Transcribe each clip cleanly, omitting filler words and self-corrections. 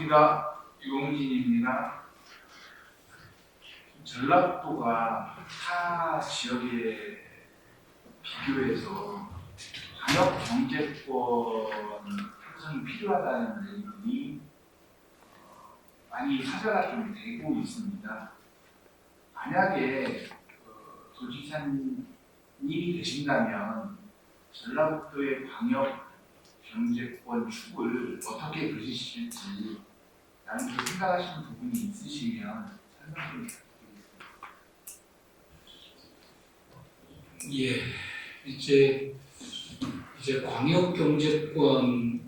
반갑습니다. 유홍진입니다. 전라도가 타 지역에 비교해서 방역 경제권 형성이 필요하다는 의견이 많이 화제가 좀 되고 있습니다. 만약에 도지사님이 되신다면 전라도의 방역 경제권 축을 어떻게 그리실지 라는 생각하시는 부분이 있으시면 설명 좀 부탁드리겠습니다. 예, 이제 광역 경제권인데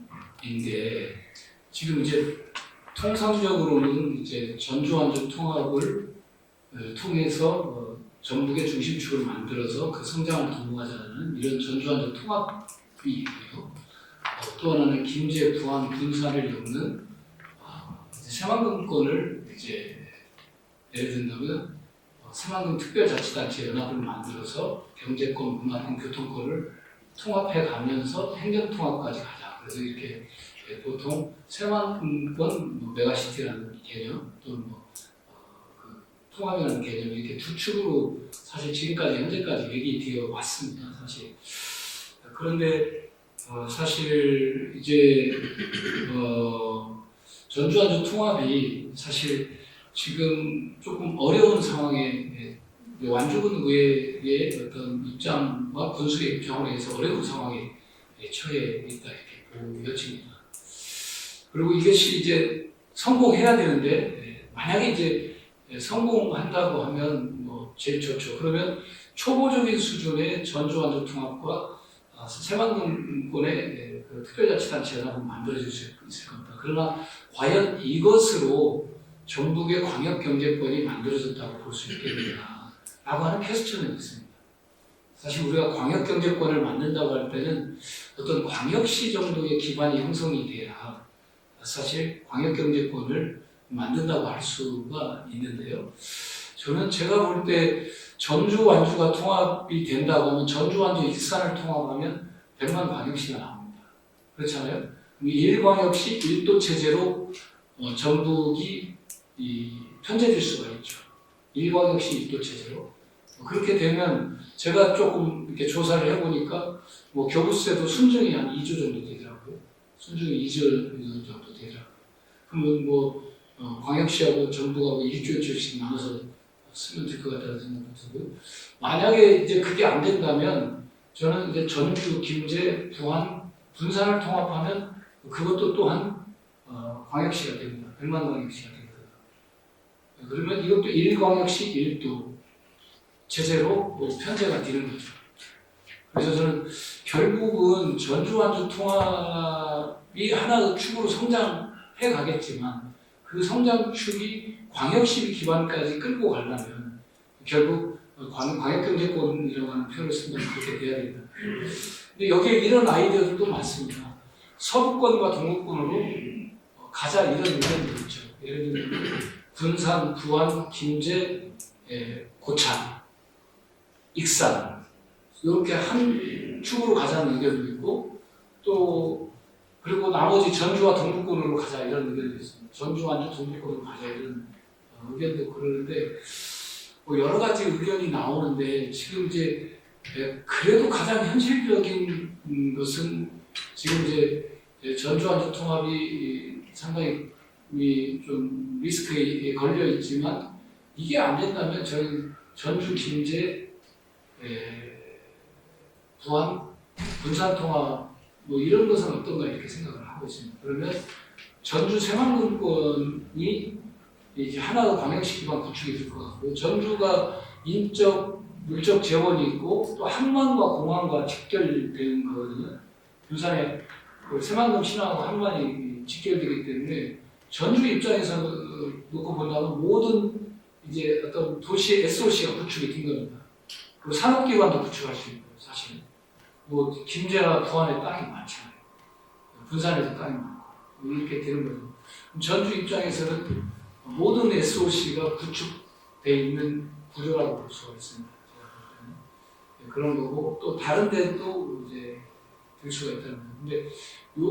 지금 이제 통상적으로는 이제 전주완주 통합을 통해서 전북의 중심축을 만들어서 그 성장을 도모하자는 이런 전주완주 통합이고요. 또 하나는 김제, 부안, 군산을 엮는 새만금권을 이제 예를 든다면 새만금 특별자치단체 연합을 만들어서 경제권, 문화권, 교통권을 통합해 가면서 행정통합까지 가자. 그래서 이렇게 보통 새만금권 메가시티라는 개념 또는 그 통합이라는 개념 이렇게 두 축으로 사실 지금까지 현재까지 얘기되어 왔습니다. 사실 그런데 사실 이제 전주완주 통합이 사실 지금 조금 어려운 상황에 완주군 의회의 어떤 입장과 군수의 입장으로 해서 어려운 상황에 처해 있다 이렇게 보여집니다. 그리고 이것이 이제 성공해야 되는데 만약에 이제 성공한다고 하면 뭐 제일 좋죠. 그러면 초보적인 수준의 전주완주 통합과 새만금권의 그 특별자치단체 연합은 만들어질 수 있을 겁니다. 그러나 과연 이것으로 전북의 광역경제권이 만들어졌다고 볼 수 있겠느냐 라고 하는 퀘스천은 있습니다. 사실 우리가 광역경제권을 만든다고 할 때는 어떤 광역시 정도의 기반이 형성이 돼야 사실 광역경제권을 만든다고 할 수가 있는데요. 저는 제가 볼 때 전주 완주가 통합이 된다고 하면 전주 완주 익산을 통합하면 100만 광역시가 나옵니다. 그렇잖아요? 1광역시 1도 체제로 전북이 편제될 수가 있죠. 1광역시 1도 체제로. 그렇게 되면 제가 조금 이렇게 조사를 해보니까 뭐 교부세도 순증이 한 2조 정도 되더라고요. 순증이 2조 정도 되더라고요. 그러면 뭐 광역시하고 전북하고 1조씩 나눠서 쓰면 될 것 같다는 생각도 들고요. 만약에 이제 그게 안 된다면 저는 이제 전주, 김제, 부안, 군산을 통합하면 그것도 또한 광역시가 됩니다. 100만 광역시가 됩니다. 그러면 이것도 1광역시 1도 체제로 편제가 되는 거죠. 그래서 저는 결국은 전주완주 통합이 하나의 축으로 성장해 가겠지만 그 성장축이 광역시 기반까지 끌고 가려면 결국 광역경제권이라고 하는 표현을 쓰면 그렇게 돼야 됩니다. 근데 여기에 이런 아이디어들도 많습니다. 서부권과 동구권으로 가자 이런 의견도 있죠. 예를 들면 군산, 부안, 김제, 고창, 익산 이렇게 한 축으로 가자는 의견도 있고 또 그리고 나머지 전주와 동북권으로 가자 이런 의견도 있습니다. 전주, 완주, 동북권으로 가자 이런 의견도 그러는데 뭐 여러 가지 의견이 나오는데 지금 이제 그래도 가장 현실적인 것은 지금 이제 전주, 완주 통합이 상당히 좀 리스크에 걸려 있지만 이게 안 된다면 저는 전주, 김제, 부안, 군산 통합 뭐 이런 것은 어떤가 이렇게 생각을 하고 있습니다. 그러면 전주 새만금권이 이제 하나의 광역시 기반 구축이 될 것 같고요. 전주가 인적, 물적 재원이 있고 또 항만과 공항과 직결되는 거거든요. 부산에 그 새만금 신항하고 항만이 직결되기 때문에 전주 입장에서 놓고 본다면 모든 이제 어떤 도시의 SOC가 구축이 된 겁니다. 그리고 산업기관도 구축할 수 있고 사실 뭐 김제나 부안에 땅이 많잖아요. 군산에도 땅이 많고 이렇게 되는 거죠. 전주 입장에서는 모든 SOC가 구축되어 있는 구조라고 볼 수가 있습니다. 그런 거고 또 다른 데도 이제 될 수가 있다는 거예요. 근데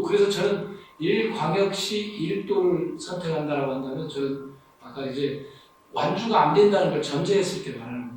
그래서 저는 1광역시 1도를 선택한다라고 한다면 저는 아까 이제 완주가 안 된다는 걸 전제했을 때 말하는